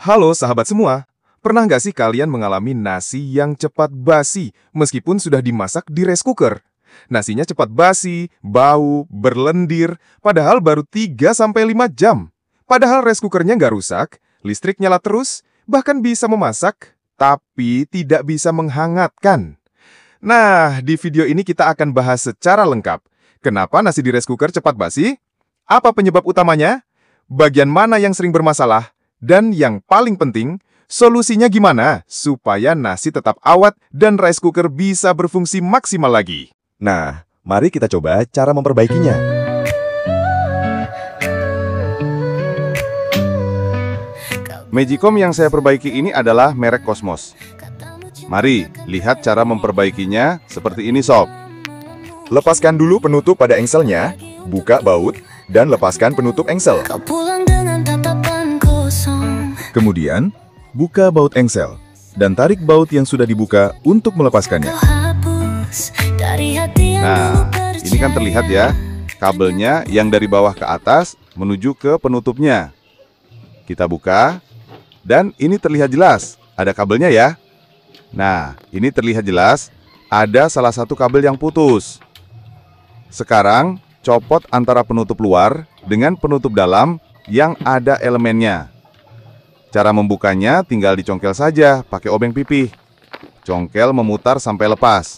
Halo sahabat semua, pernah nggak sih kalian mengalami nasi yang cepat basi meskipun sudah dimasak di rice cooker? Nasinya cepat basi, bau, berlendir, padahal baru 3-5 jam. Padahal rice cookernya nggak rusak, listrik nyala terus, bahkan bisa memasak, tapi tidak bisa menghangatkan. Nah, di video ini kita akan bahas secara lengkap. Kenapa nasi di rice cooker cepat basi? Apa penyebab utamanya? Bagian mana yang sering bermasalah? Dan yang paling penting, solusinya gimana supaya nasi tetap awet dan rice cooker bisa berfungsi maksimal lagi? Nah, mari kita coba cara memperbaikinya. Magicom yang saya perbaiki ini adalah merek Cosmos. Mari lihat cara memperbaikinya seperti ini sob. Lepaskan dulu penutup pada engselnya, buka baut, dan lepaskan penutup engsel. Kemudian, buka baut engsel, dan tarik baut yang sudah dibuka untuk melepaskannya. Nah, ini kan terlihat ya, kabelnya yang dari bawah ke atas menuju ke penutupnya. Kita buka, dan ini terlihat jelas, ada kabelnya ya. Nah, ini terlihat jelas, ada salah satu kabel yang putus. Sekarang, copot antara penutup luar dengan penutup dalam yang ada elemennya. Cara membukanya tinggal dicongkel saja pakai obeng pipih. Congkel memutar sampai lepas.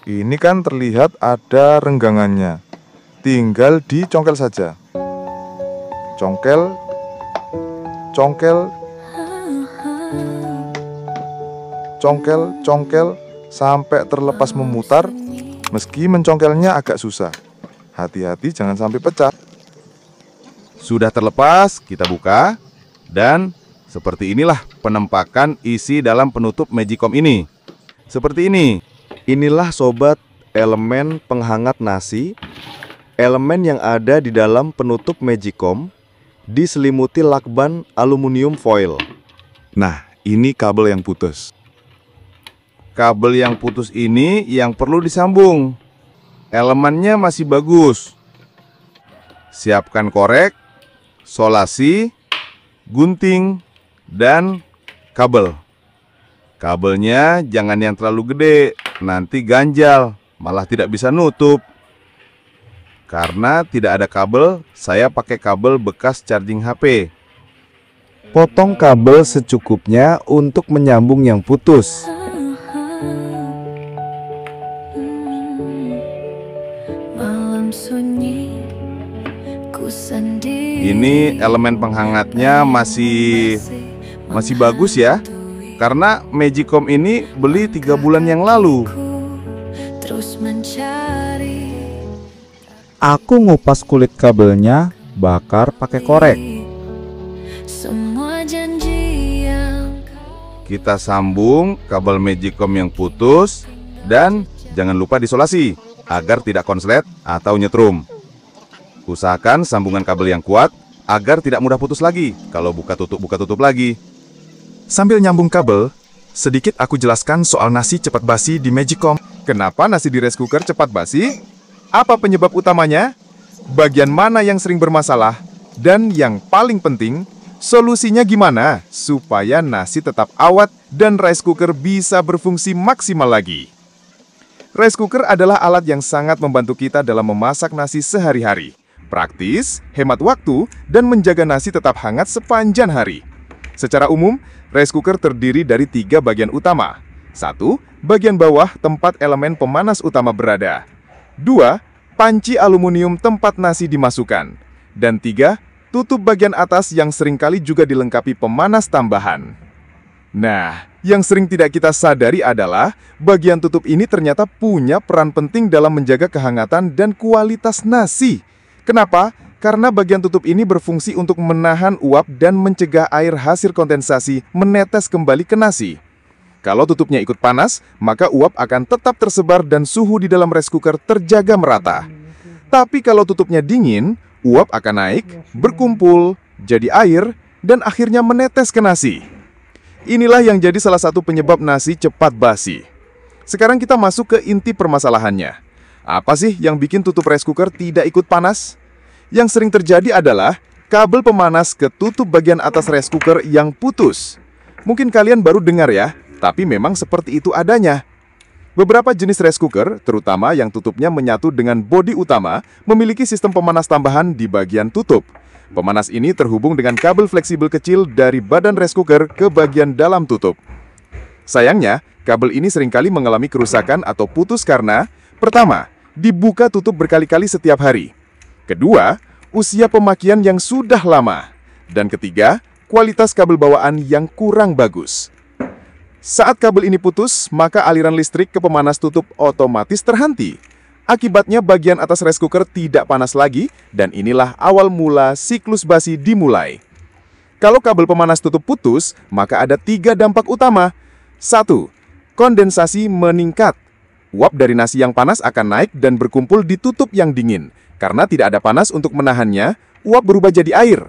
Ini kan terlihat ada renggangannya. Tinggal dicongkel saja. Congkel, congkel, congkel, congkel, sampai terlepas memutar. Meski mencongkelnya agak susah. Hati-hati jangan sampai pecah. Sudah terlepas, kita buka. Dan seperti inilah penempakan isi dalam penutup Magicom ini. Seperti ini. Inilah sobat elemen penghangat nasi, elemen yang ada di dalam penutup Magicom, diselimuti lakban aluminium foil. Nah, ini kabel yang putus. Kabel yang putus ini yang perlu disambung. Elemennya masih bagus. Siapkan korek, solasi, gunting, dan kabel. Kabelnya jangan yang terlalu gede, nanti ganjal, malah tidak bisa nutup. Karena tidak ada kabel, saya pakai kabel bekas charging HP. Potong kabel secukupnya untuk menyambung yang putus. Ini elemen penghangatnya masih bagus ya. Karena Magicom ini beli 3 bulan yang lalu. Aku ngupas kulit kabelnya, bakar pakai korek. Kita sambung kabel Magicom yang putus. Dan jangan lupa disolasi agar tidak konslet atau nyetrum. Usahakan sambungan kabel yang kuat agar tidak mudah putus lagi kalau buka tutup lagi. Sambil nyambung kabel, sedikit aku jelaskan soal nasi cepat basi di Magicom. Kenapa nasi di rice cooker cepat basi? Apa penyebab utamanya? Bagian mana yang sering bermasalah? Dan yang paling penting, solusinya gimana supaya nasi tetap awet dan rice cooker bisa berfungsi maksimal lagi? Rice cooker adalah alat yang sangat membantu kita dalam memasak nasi sehari-hari. Praktis, hemat waktu, dan menjaga nasi tetap hangat sepanjang hari. Secara umum, rice cooker terdiri dari 3 bagian utama. 1. Bagian bawah tempat elemen pemanas utama berada. 2. Panci aluminium tempat nasi dimasukkan. Dan 3. Tutup bagian atas yang seringkali juga dilengkapi pemanas tambahan. Nah, yang sering tidak kita sadari adalah bagian tutup ini ternyata punya peran penting dalam menjaga kehangatan dan kualitas nasi. Kenapa? Karena bagian tutup ini berfungsi untuk menahan uap dan mencegah air hasil kondensasi menetes kembali ke nasi. Kalau tutupnya ikut panas, maka uap akan tetap tersebar dan suhu di dalam rice cooker terjaga merata. Tapi kalau tutupnya dingin, uap akan naik, berkumpul, jadi air, dan akhirnya menetes ke nasi. Inilah yang jadi salah satu penyebab nasi cepat basi. Sekarang kita masuk ke inti permasalahannya. Apa sih yang bikin tutup rice cooker tidak ikut panas? Yang sering terjadi adalah kabel pemanas ke tutup bagian atas rice cooker yang putus. Mungkin kalian baru dengar ya, tapi memang seperti itu adanya. Beberapa jenis rice cooker, terutama yang tutupnya menyatu dengan bodi utama, memiliki sistem pemanas tambahan di bagian tutup. Pemanas ini terhubung dengan kabel fleksibel kecil dari badan rice cooker ke bagian dalam tutup. Sayangnya, kabel ini seringkali mengalami kerusakan atau putus karena, pertama, dibuka tutup berkali-kali setiap hari. Kedua, usia pemakaian yang sudah lama. Dan ketiga, kualitas kabel bawaan yang kurang bagus. Saat kabel ini putus, maka aliran listrik ke pemanas tutup otomatis terhenti. Akibatnya bagian atas rice cooker tidak panas lagi, dan inilah awal mula siklus basi dimulai. Kalau kabel pemanas tutup putus, maka ada 3 dampak utama. 1. Kondensasi meningkat. Uap dari nasi yang panas akan naik dan berkumpul di tutup yang dingin. Karena tidak ada panas untuk menahannya, uap berubah jadi air.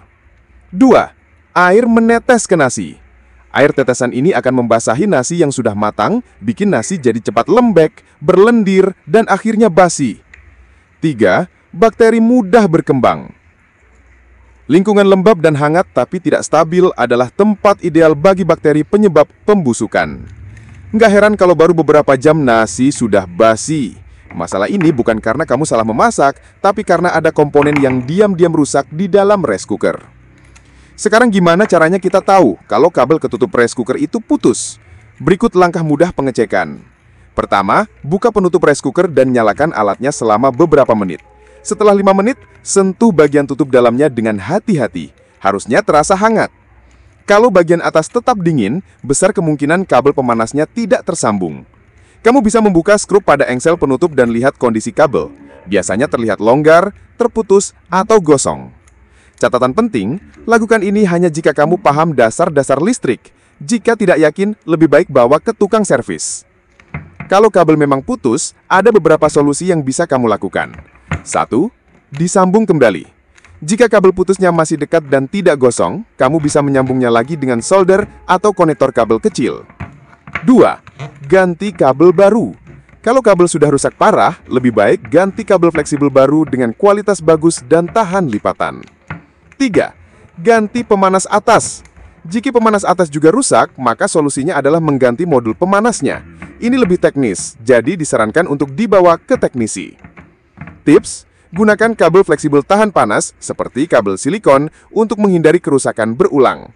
2. Air menetes ke nasi. Air tetesan ini akan membasahi nasi yang sudah matang, bikin nasi jadi cepat lembek, berlendir, dan akhirnya basi. 3. Bakteri mudah berkembang. Lingkungan lembab dan hangat tapi tidak stabil adalah tempat ideal bagi bakteri penyebab pembusukan. Nggak heran kalau baru beberapa jam nasi sudah basi. Masalah ini bukan karena kamu salah memasak, tapi karena ada komponen yang diam-diam rusak di dalam rice cooker. Sekarang gimana caranya kita tahu kalau kabel ketutup rice cooker itu putus? Berikut langkah mudah pengecekan. Pertama, buka penutup rice cooker dan nyalakan alatnya selama beberapa menit. Setelah 5 menit, sentuh bagian tutup dalamnya dengan hati-hati. Harusnya terasa hangat. Kalau bagian atas tetap dingin, besar kemungkinan kabel pemanasnya tidak tersambung. Kamu bisa membuka skrup pada engsel penutup dan lihat kondisi kabel. Biasanya terlihat longgar, terputus, atau gosong. Catatan penting, lakukan ini hanya jika kamu paham dasar-dasar listrik. Jika tidak yakin, lebih baik bawa ke tukang servis. Kalau kabel memang putus, ada beberapa solusi yang bisa kamu lakukan. 1. Disambung kembali. Jika kabel putusnya masih dekat dan tidak gosong, kamu bisa menyambungnya lagi dengan solder atau konektor kabel kecil. 2. Ganti kabel baru. Kalau kabel sudah rusak parah, lebih baik ganti kabel fleksibel baru dengan kualitas bagus dan tahan lipatan. 3. Ganti pemanas atas. Jika pemanas atas juga rusak, maka solusinya adalah mengganti modul pemanasnya. Ini lebih teknis, jadi disarankan untuk dibawa ke teknisi. Tips: gunakan kabel fleksibel tahan panas, seperti kabel silikon, untuk menghindari kerusakan berulang.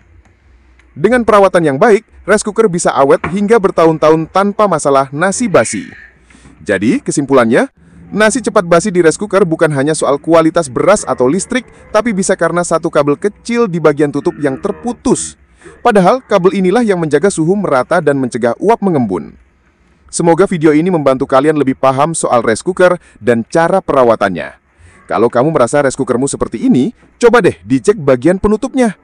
Dengan perawatan yang baik, rice cooker bisa awet hingga bertahun-tahun tanpa masalah nasi basi. Jadi, kesimpulannya, nasi cepat basi di rice cooker bukan hanya soal kualitas beras atau listrik, tapi bisa karena satu kabel kecil di bagian tutup yang terputus. Padahal, kabel inilah yang menjaga suhu merata dan mencegah uap mengembun. Semoga video ini membantu kalian lebih paham soal rice cooker dan cara perawatannya. Kalau kamu merasa rice cookermu seperti ini, coba deh dicek bagian penutupnya.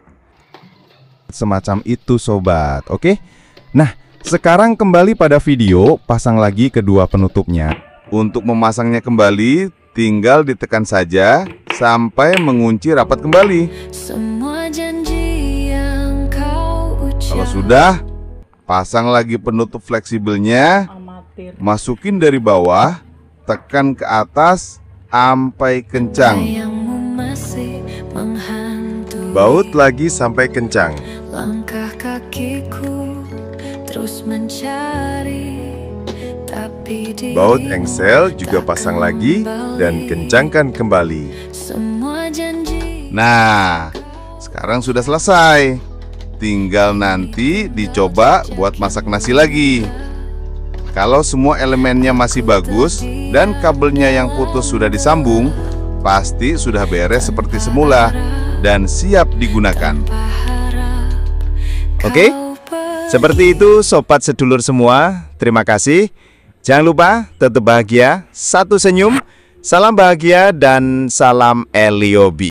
Semacam itu sobat, oke? Nah, sekarang kembali pada video, pasang lagi kedua penutupnya. Untuk memasangnya kembali, tinggal ditekan saja sampai mengunci rapat kembali. Semua janji yang kau ucap. Kalau sudah, pasang lagi penutup fleksibelnya, masukin dari bawah, tekan ke atas sampai kencang. Bayangmu masih menghantui Baut lagi sampai kencang. langkah kakiku terus mencari, tapi dia Baut engsel juga pasang lagi dan kencangkan kembali. semua janji. Nah, sekarang sudah selesai. Tinggal nanti dicoba buat masak nasi lagi. Kalau semua elemennya masih bagus dan kabelnya yang putus sudah disambung, pasti sudah beres seperti semula dan siap digunakan. Oke? Seperti itu sobat sedulur semua. Terima kasih. Jangan lupa tetap bahagia, satu senyum, salam bahagia dan salam Eliobi.